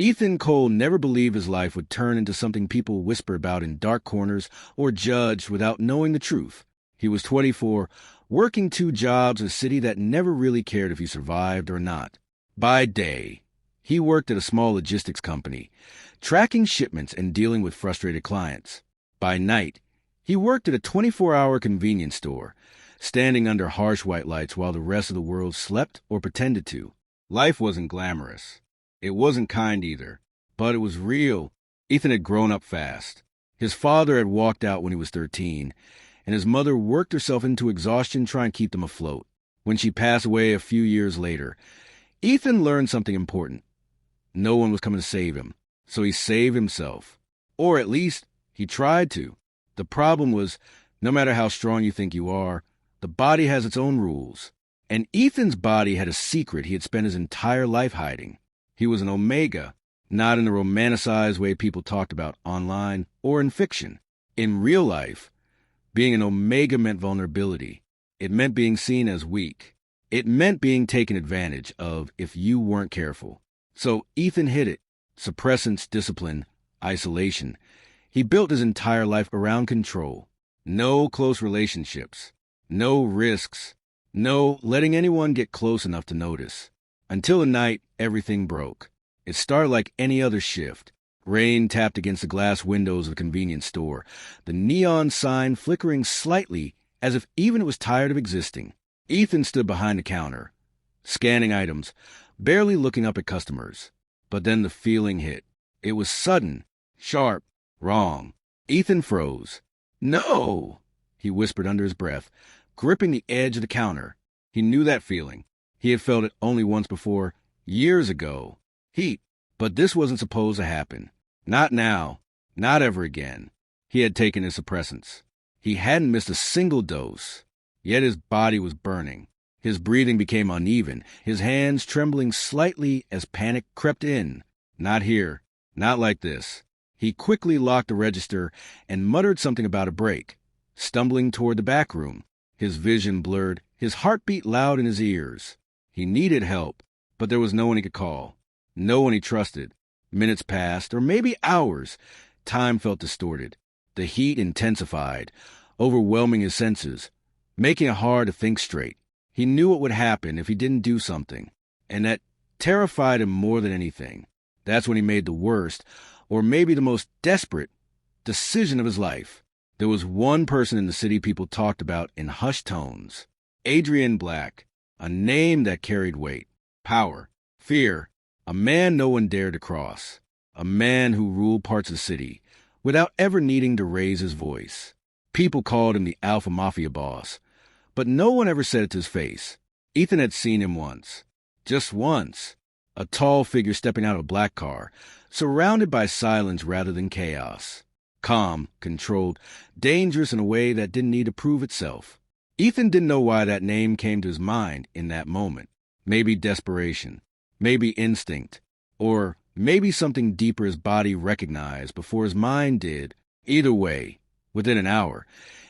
Ethan Cole never believed his life would turn into something people whisper about in dark corners or judged without knowing the truth. He was 24, working two jobs in a city that never really cared if he survived or not. By day, he worked at a small logistics company, tracking shipments and dealing with frustrated clients. By night, he worked at a 24-hour convenience store, standing under harsh white lights while the rest of the world slept or pretended to. Life wasn't glamorous. It wasn't kind either, but it was real. Ethan had grown up fast. His father had walked out when he was 13, and his mother worked herself into exhaustion trying to keep them afloat. When she passed away a few years later, Ethan learned something important. No one was coming to save him, so he saved himself. Or at least, he tried to. The problem was, no matter how strong you think you are, the body has its own rules. And Ethan's body had a secret he had spent his entire life hiding. He was an omega, not in the romanticized way people talked about online or in fiction. In real life, being an omega meant vulnerability. It meant being seen as weak. It meant being taken advantage of if you weren't careful. So Ethan hid it. Suppressants, discipline, isolation. He built his entire life around control. No close relationships. No risks. No letting anyone get close enough to notice. Until the night, everything broke. It started like any other shift. Rain tapped against the glass windows of the convenience store, the neon sign flickering slightly as if even it was tired of existing. Ethan stood behind the counter, scanning items, barely looking up at customers. But then the feeling hit. It was sudden, sharp, wrong. Ethan froze. "No!" he whispered under his breath, gripping the edge of the counter. He knew that feeling. He had felt it only once before, years ago. Heat. But this wasn't supposed to happen. Not now. Not ever again. He had taken his suppressants. He hadn't missed a single dose. Yet his body was burning. His breathing became uneven, his hands trembling slightly as panic crept in. Not here. Not like this. He quickly locked the register and muttered something about a break, stumbling toward the back room, his vision blurred, his heartbeat loud in his ears. He needed help, but there was no one he could call. No one he trusted. Minutes passed, or maybe hours. Time felt distorted. The heat intensified, overwhelming his senses, making it hard to think straight. He knew what would happen if he didn't do something, and that terrified him more than anything. That's when he made the worst, or maybe the most desperate, decision of his life. There was one person in the city people talked about in hushed tones. Adrian Black, a name that carried weight, power, fear, a man no one dared to cross, a man who ruled parts of the city without ever needing to raise his voice. People called him the Alpha Mafia boss, but no one ever said it to his face. Ethan had seen him once. Just once. A tall figure stepping out of a black car, surrounded by silence rather than chaos. Calm, controlled, dangerous in a way that didn't need to prove itself. Ethan didn't know why that name came to his mind in that moment. Maybe desperation, maybe instinct, or maybe something deeper his body recognized before his mind did. Either way, within an hour,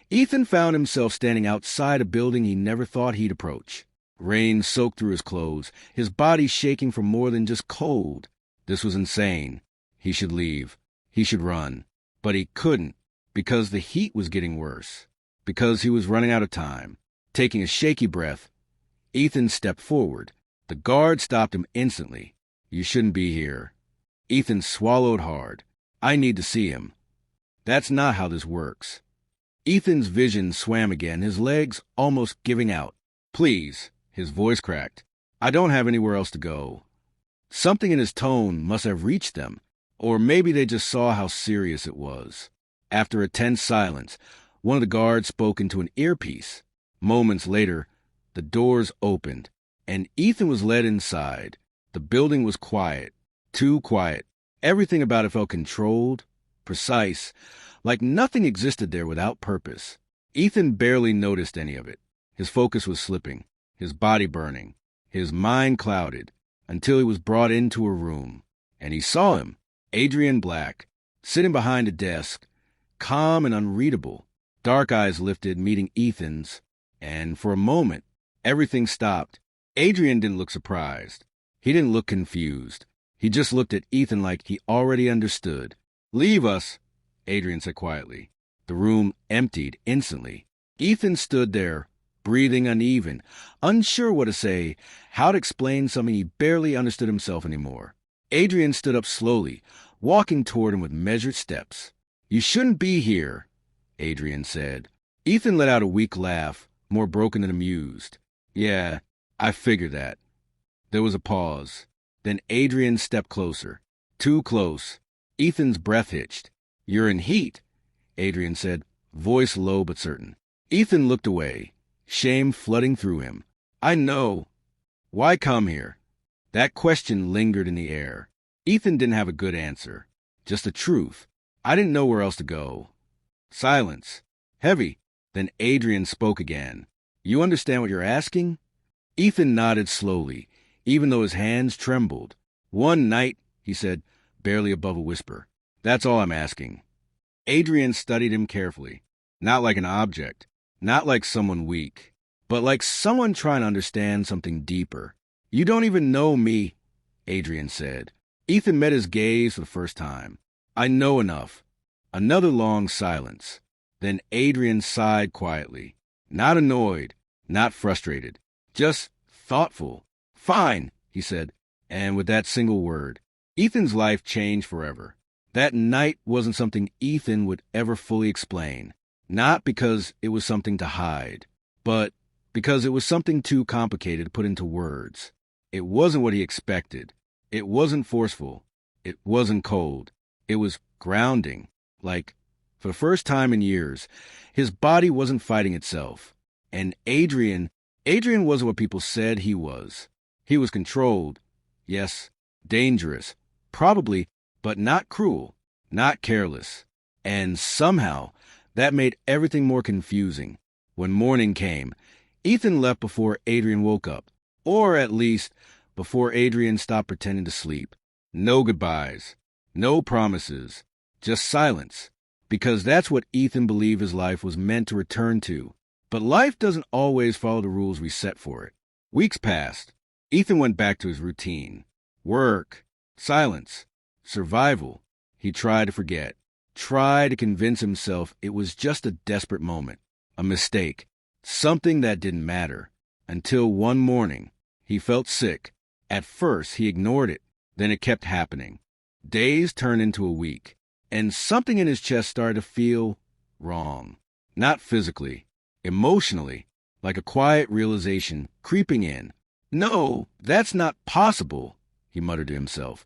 Ethan found himself standing outside a building he never thought he'd approach. Rain soaked through his clothes, his body shaking from more than just cold. This was insane. He should leave. He should run. But he couldn't, because the heat was getting worse. Because he was running out of time. Taking a shaky breath, Ethan stepped forward. The guard stopped him instantly. "You shouldn't be here." Ethan swallowed hard. "I need to see him." That's not how this works. Ethan's vision swam again, his legs almost giving out. "Please," his voice cracked. "I don't have anywhere else to go." Something in his tone must have reached them, or maybe they just saw how serious it was. After a tense silence, one of the guards spoke into an earpiece. Moments later, the doors opened, and Ethan was led inside. The building was quiet, too quiet. Everything about it felt controlled, precise, like nothing existed there without purpose. Ethan barely noticed any of it. His focus was slipping, his body burning, his mind clouded, until he was brought into a room. And he saw him, Adrian Black, sitting behind a desk, calm and unreadable, dark eyes lifted, meeting Ethan's, and for a moment, everything stopped. Adrian didn't look surprised. He didn't look confused. He just looked at Ethan like he already understood. "Leave us," Adrian said quietly. The room emptied instantly. Ethan stood there, breathing uneven, unsure what to say, how to explain something he barely understood himself anymore. Adrian stood up slowly, walking toward him with measured steps. "You shouldn't be here," Adrian said. Ethan let out a weak laugh, more broken than amused. "Yeah, I figured that." There was a pause. Then Adrian stepped closer. Too close. Ethan's breath hitched. "You're in heat," Adrian said, voice low but certain. Ethan looked away, shame flooding through him. "I know. Why come here?" That question lingered in the air. Ethan didn't have a good answer. Just the truth. "I didn't know where else to go." Silence. Heavy. Then Adrian spoke again. "You understand what you're asking?" Ethan nodded slowly, even though his hands trembled. "One night," he said, barely above a whisper. "That's all I'm asking." Adrian studied him carefully. Not like an object, not like someone weak, but like someone trying to understand something deeper. "You don't even know me," Adrian said. Ethan met his gaze for the first time. "I know enough." Another long silence. Then Adrian sighed quietly. Not annoyed, not frustrated, just thoughtful. "Fine," he said, and with that single word, Ethan's life changed forever. That night wasn't something Ethan would ever fully explain. Not because it was something to hide, but because it was something too complicated to put into words. It wasn't what he expected. It wasn't forceful. It wasn't cold. It was grounding. Like, for the first time in years, his body wasn't fighting itself. And Adrian wasn't what people said he was. He was controlled. Yes, dangerous. Probably, but not cruel. Not careless. And somehow, that made everything more confusing. When morning came, Ethan left before Adrian woke up. Or at least, before Adrian stopped pretending to sleep. No goodbyes. No promises. Just silence. Because that's what Ethan believed his life was meant to return to. But life doesn't always follow the rules we set for it. Weeks passed. Ethan went back to his routine. Work. Silence. Survival. He tried to forget. Tried to convince himself it was just a desperate moment. A mistake. Something that didn't matter. Until one morning, he felt sick. At first, he ignored it. Then it kept happening. Days turned into a week. And something in his chest started to feel wrong. Not physically. Emotionally. Like a quiet realization creeping in. "No, that's not possible," he muttered to himself,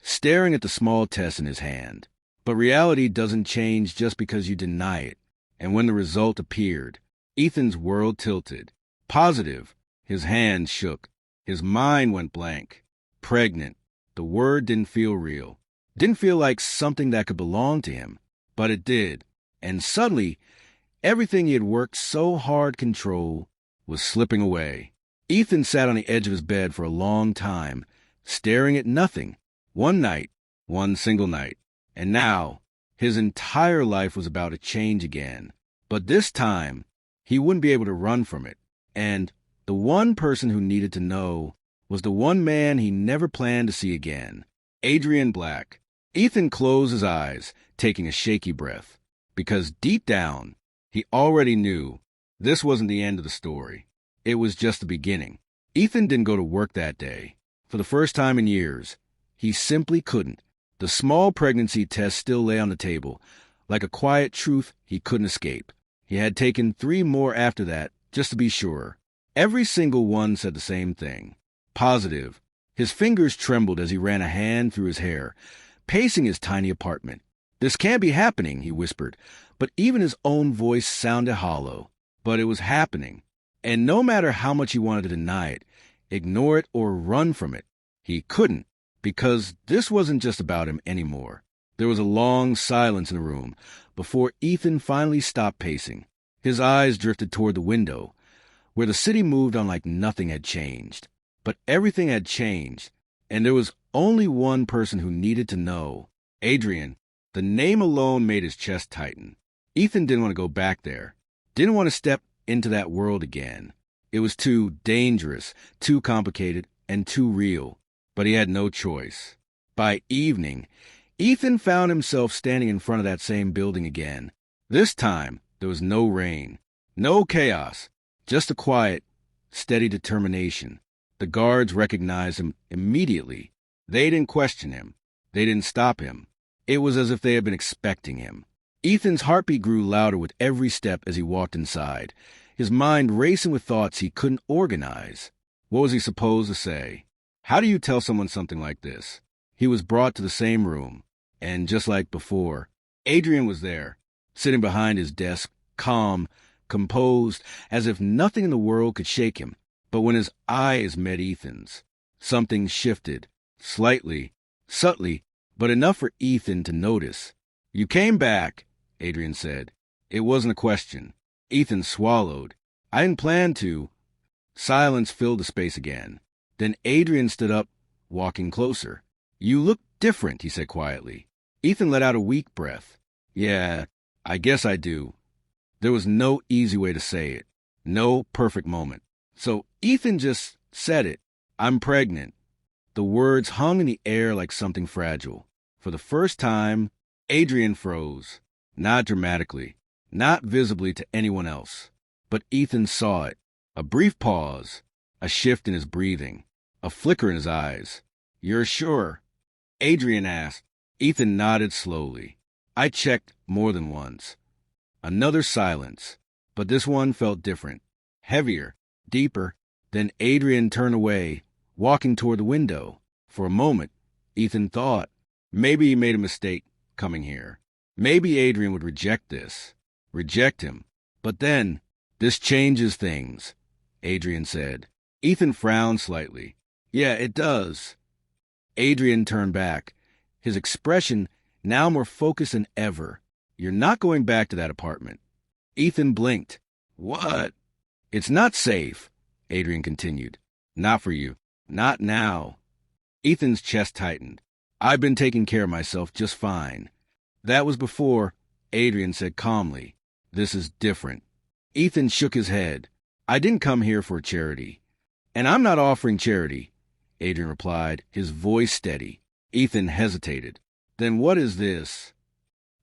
staring at the small test in his hand. But reality doesn't change just because you deny it. And when the result appeared, Ethan's world tilted. Positive. His hands shook. His mind went blank. Pregnant. The word didn't feel real. Didn't feel like something that could belong to him. But it did. And suddenly, everything he had worked so hard to control was slipping away. Ethan sat on the edge of his bed for a long time, staring at nothing. One night, one single night. And now, his entire life was about to change again. But this time, he wouldn't be able to run from it. And the one person who needed to know was the one man he never planned to see again. Adrian Black. Ethan closed his eyes, taking a shaky breath. Because deep down, he already knew this wasn't the end of the story. It was just the beginning. Ethan didn't go to work that day. For the first time in years, he simply couldn't. The small pregnancy test still lay on the table, like a quiet truth he couldn't escape. He had taken 3 more after that, just to be sure. Every single one said the same thing. Positive. His fingers trembled as he ran a hand through his hair, pacing his tiny apartment. "This can't be happening," he whispered, but even his own voice sounded hollow. But it was happening. And no matter how much he wanted to deny it, ignore it, or run from it, he couldn't, because this wasn't just about him anymore. There was a long silence in the room before Ethan finally stopped pacing. His eyes drifted toward the window, where the city moved on like nothing had changed. But everything had changed, and there was only one person who needed to know. Adrian. The name alone made his chest tighten. Ethan didn't want to go back there. Didn't want to step into that world again. It was too dangerous, too complicated, and too real. But he had no choice. By evening, Ethan found himself standing in front of that same building again. This time, there was no rain, no chaos, just a quiet, steady determination. The guards recognized him immediately. They didn't question him. They didn't stop him. It was as if they had been expecting him. Ethan's heartbeat grew louder with every step as he walked inside, his mind racing with thoughts he couldn't organize. What was he supposed to say? How do you tell someone something like this? He was brought to the same room, and just like before, Adrian was there, sitting behind his desk, calm, composed, as if nothing in the world could shake him. But when his eyes met Ethan's, something shifted, slightly, subtly, but enough for Ethan to notice. "You came back," Adrian said. It wasn't a question. Ethan swallowed. "I didn't plan to." Silence filled the space again. Then Adrian stood up, walking closer. "You look different," he said quietly. Ethan let out a weak breath. "Yeah, I guess I do." There was no easy way to say it. No perfect moment. So Ethan just said it. "I'm pregnant." The words hung in the air like something fragile. For the first time, Adrian froze. Not dramatically, not visibly to anyone else. But Ethan saw it. A brief pause, a shift in his breathing, a flicker in his eyes. "You're sure?" Adrian asked. Ethan nodded slowly. "I checked more than once." Another silence, but this one felt different, heavier, deeper. Then Adrian turned away, walking toward the window. For a moment, Ethan thought, maybe he made a mistake coming here. Maybe Adrian would reject this. Reject him. But then, "This changes things," Adrian said. Ethan frowned slightly. "Yeah, it does." Adrian turned back, his expression now more focused than ever. "You're not going back to that apartment." Ethan blinked. "What?" "It's not safe," Adrian continued. "Not for you. Not now." Ethan's chest tightened. "I've been taking care of myself just fine." That was before, Adrian said calmly. "This is different." Ethan shook his head. "I didn't come here for charity." "And I'm not offering charity," Adrian replied, his voice steady. Ethan hesitated. "Then what is this?"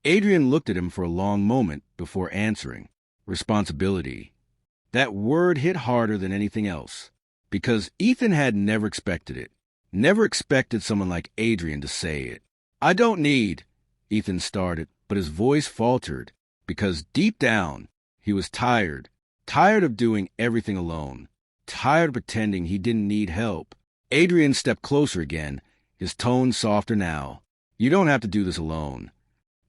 Adrian looked at him for a long moment before answering. Responsibility. That word hit harder than anything else, because Ethan had never expected it. Never expected someone like Adrian to say it. "I don't need," Ethan started, but his voice faltered, because deep down, he was tired. Tired of doing everything alone. Tired of pretending he didn't need help. Adrian stepped closer again, his tone softer now. "You don't have to do this alone."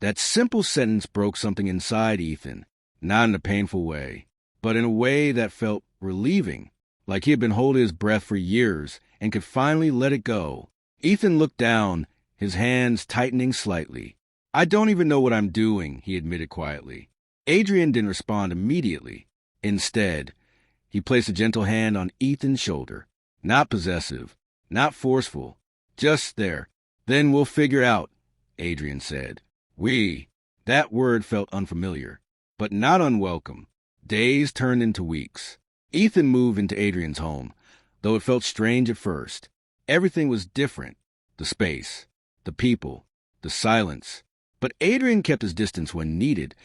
That simple sentence broke something inside Ethan, not in a painful way, but in a way that felt relieving, like he had been holding his breath for years and could finally let it go. Ethan looked down, his hands tightening slightly. "I don't even know what I'm doing," he admitted quietly. Adrian didn't respond immediately. Instead, he placed a gentle hand on Ethan's shoulder. Not possessive, not forceful, just there. "Then we'll figure out," Adrian said. "We." That word felt unfamiliar, but not unwelcome. Days turned into weeks. Ethan moved into Adrian's home, though it felt strange at first. Everything was different. The space, the people, the silence. But Adrian kept his distance when needed,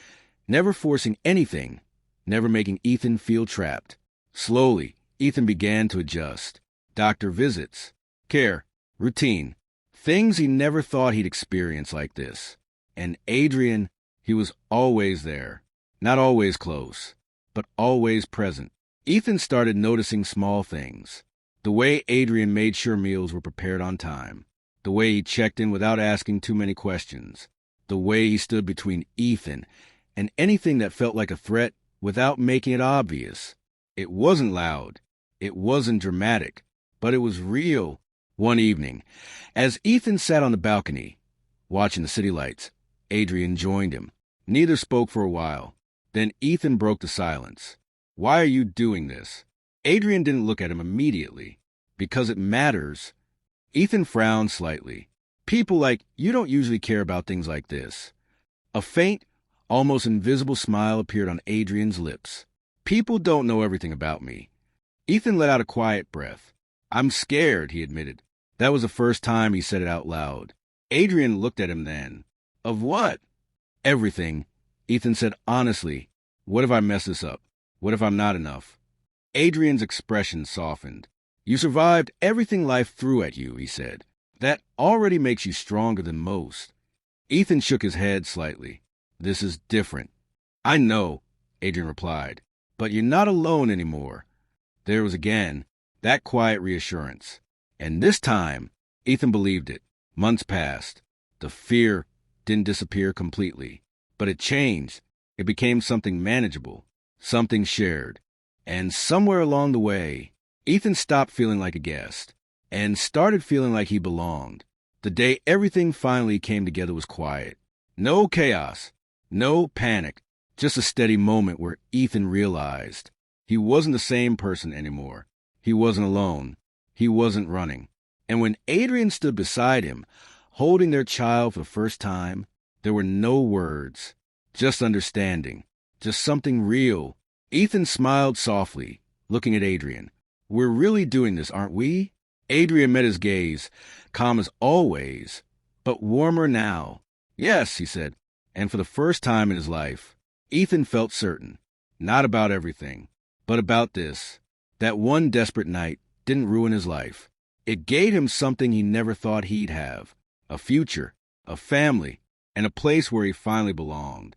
never forcing anything, never making Ethan feel trapped. Slowly, Ethan began to adjust. Doctor visits, care, routine, things he never thought he'd experience like this. And Adrian, he was always there. Not always close, but always present. Ethan started noticing small things. The way Adrian made sure meals were prepared on time. The way he checked in without asking too many questions. The way he stood between Ethan and anything that felt like a threat without making it obvious. It wasn't loud. It wasn't dramatic. But it was real. One evening, as Ethan sat on the balcony, watching the city lights, Adrian joined him. Neither spoke for a while. Then Ethan broke the silence. "Why are you doing this?" Adrian didn't look at him immediately. "Because it matters." Ethan frowned slightly. "People like you don't usually care about things like this." A faint, almost invisible smile appeared on Adrian's lips. "People don't know everything about me." Ethan let out a quiet breath. "I'm scared," he admitted. That was the first time he said it out loud. Adrian looked at him then. Of what? Everything. Ethan said honestly. What if I mess this up? What if I'm not enough? Adrian's expression softened. You survived everything life threw at you, he said. That already makes you stronger than most. Ethan shook his head slightly. This is different. I know, Adrian replied, but you're not alone anymore. There was again that quiet reassurance. And this time, Ethan believed it. Months passed. The fear didn't disappear completely, but it changed. It became something manageable, something shared. And somewhere along the way, Ethan stopped feeling like a guest and started feeling like he belonged. The day everything finally came together was quiet. No chaos, no panic, just a steady moment where Ethan realized he wasn't the same person anymore. He wasn't alone. He wasn't running. And when Adrian stood beside him, holding their child for the first time, there were no words, just understanding, just something real. Ethan smiled softly, looking at Adrian. We're really doing this, aren't we? Adrian met his gaze, calm as always, but warmer now. Yes, he said, and for the first time in his life, Ethan felt certain, not about everything, but about this. That one desperate night didn't ruin his life. It gave him something he never thought he'd have, a future, a family, and a place where he finally belonged.